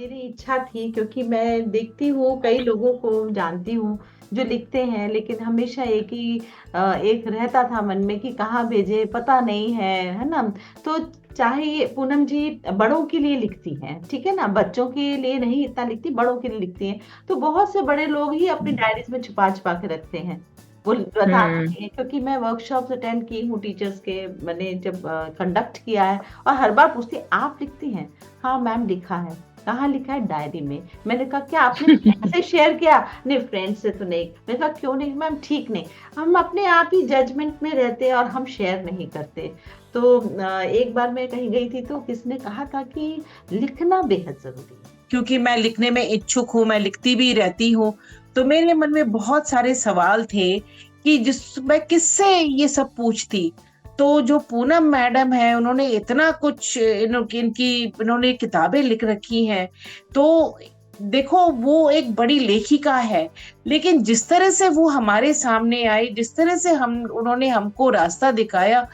मेरी इच्छा थी, क्योंकि मैं देखती हूँ कई लोगों को जानती हूँ जो लिखते हैं, लेकिन हमेशा एक रहता था मन में कि कहाँ भेजे, पता नहीं है ना। तो चाहे ये पूनम जी बड़ों के लिए लिखती हैं, ठीक है ना, बच्चों के लिए नहीं इतना लिखती, बड़ों के लिए लिखती हैं। तो बहुत से बड़े लोग ही अपनी डायरीज में छुपा छुपा के रखते हैं, वो बताते हम्म। नहीं हैं। क्योंकि मैं वर्कशॉप अटेंड की हूँ टीचर्स के, मैंने जब कंडक्ट किया है, और हर बार पूछती है, आप लिखती हैं? हाँ मैम लिखा है। कहाँ लिखा है? डायरी में। मैंने कहा क्या आपने फ्रेंड से शेयर किया? नहीं फ्रेंड से तो नहीं। मैंने कहा क्यों नहीं मैम? ठीक नहीं, हम अपने आप ही जजमेंट में रहते हैं और हम शेयर नहीं करते। तो एक बार मैं कहीं गई थी तो किसने कहा था कि लिखना बेहद जरूरी है। क्योंकि मैं लिखने में इच्छुक हूँ, मैं लिखती भी रहती हूँ, तो मेरे मन में बहुत सारे सवाल थे कि जिस मैं किससे ये सब पूछती। तो जो पूनम मैडम है, उन्होंने इतना कुछ इन्होंने किताबें लिख रखी हैं। तो देखो, वो एक बड़ी लेखिका है, लेकिन जिस तरह से वो हमारे सामने आई, जिस तरह से हम उन्होंने हमको रास्ता दिखाया,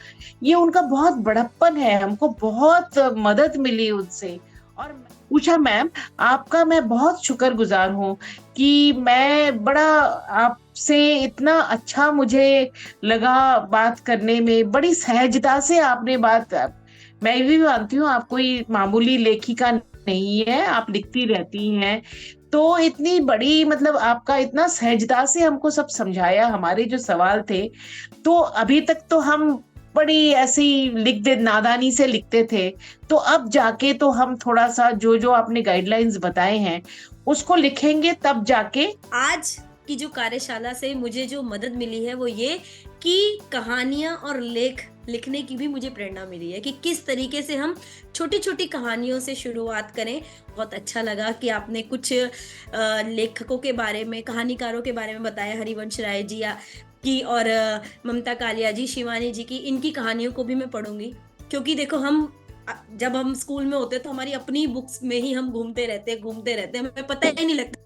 ये उनका बहुत बड़प्पन है। हमको बहुत मदद मिली उनसे। और पूछा मैम, आपका मैं बहुत शुक्रगुजार हूँ कि मैं बड़ा आपसे इतना अच्छा मुझे लगा बात करने में, बड़ी सहजता से आपने बात। मैं भी मानती हूँ आप कोई मामूली लेखिका नहीं है, आप लिखती रहती हैं। तो इतनी बड़ी, मतलब आपका इतना सहजता से हमको सब समझाया, हमारे जो सवाल थे। तो अभी तक तो हम बड़ी ऐसी लिख दे नादानी से लिखते थे। तो अब जाके तो हम थोड़ा सा जो जो आपने गाइडलाइंस बताए हैं उसको लिखेंगे, तब जाके। आज की जो कार्यशाला से मुझे जो मदद मिली है वो ये कि कहानियां और लेख लिखने की भी मुझे प्रेरणा मिली है कि किस तरीके से हम छोटी छोटी कहानियों से शुरुआत करें। बहुत अच्छा लगा कि आपने कुछ लेखकों के बारे में, कहानीकारों के बारे में बताया, हरिवंश राय जी की और ममता कालिया जी, शिवानी जी की। इनकी कहानियों को भी मैं पढ़ूंगी, क्योंकि देखो जब हम स्कूल में होते तो हमारी अपनी बुक्स में ही हम घूमते रहते, हमें पता ही नहीं लगता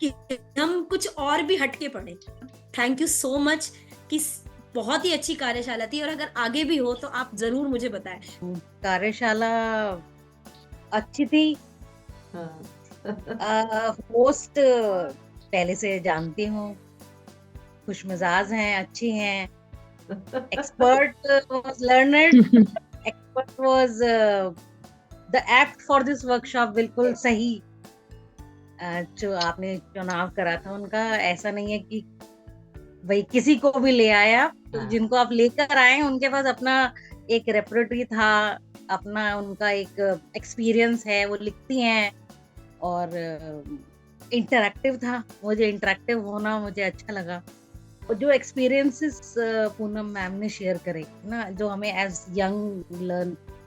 कि हम कुछ और भी हटके पढ़े। थैंक यू सो मच कि बहुत ही अच्छी कार्यशाला थी, और अगर आगे भी हो तो आप जरूर मुझे बताएं। कार्यशाला अच्छी थी। हाँ। होस्ट पहले से जानती हूँ, खुशमिजाज हैं, अच्छी हैं। Expert was learned, expert was the act for this workshop. बिल्कुल सही जो आपने चुनाव करा था उनका। ऐसा नहीं है कि भाई किसी को भी ले आया, तो हाँ। जिनको आप लेकर आए उनके पास अपना एक रेपरेटरी था, अपना उनका एक एक्सपीरियंस है, वो लिखती हैं। और इंटरैक्टिव था, मुझे इंटरैक्टिव होना मुझे अच्छा लगा। और जो एक्सपीरियंसेस पूनम मैम ने शेयर करे ना, जो हमें एज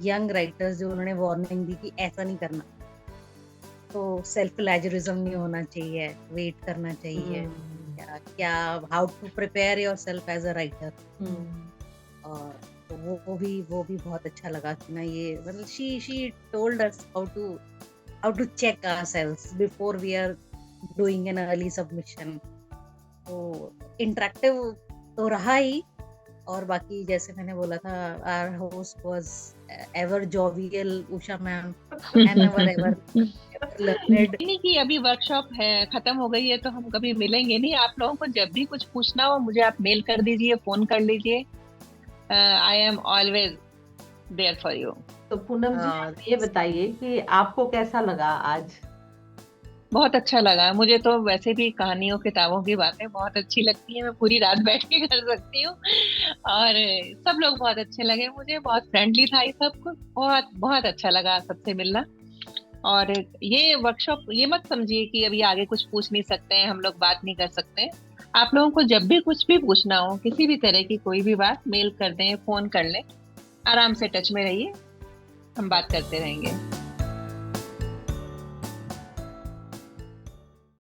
यंग राइटर्स, जो उन्होंने वार्निंग दी कि ऐसा नहीं करना, तो सेल्फ प्लेजरिज्म नहीं होना चाहिए, वेट करना चाहिए, क्या क्या how to prepare yourself as a writer. और तो वो भी बहुत अच्छा लगा कि ना, ये मतलब she told us how to check ourselves before we are doing an early submission. तो इंटरेक्टिव तो रहा ही। और बाकी जैसे मैंने बोला था, our host was ever jovial, Usha ma'am, and our ever learned। नहीं कि अभी वर्कशॉप है, खत्म हो गई है तो हम कभी मिलेंगे नहीं। आप लोगों को जब भी कुछ पूछना हो मुझे आप मेल कर दीजिए, फोन कर लीजिए। I am always there for you. तो पूनम जी आप ये बताइए कि आपको कैसा लगा आज? बहुत अच्छा लगा मुझे तो। वैसे भी कहानियों किताबों की बातें बहुत अच्छी लगती है, मैं पूरी रात बैठ के कर सकती हूँ। और सब लोग बहुत अच्छे लगे मुझे, बहुत फ्रेंडली था ये सब कुछ। बहुत बहुत अच्छा लगा सबसे मिलना। और ये वर्कशॉप ये मत समझिए कि अभी आगे कुछ पूछ नहीं सकते हैं, हम लोग बात नहीं कर सकते हैं। आप लोगों को जब भी कुछ भी पूछना हो, किसी भी तरह की कोई भी बात, मेल कर दें, फोन कर लें, आराम से टच में रहिए, हम बात करते रहेंगे।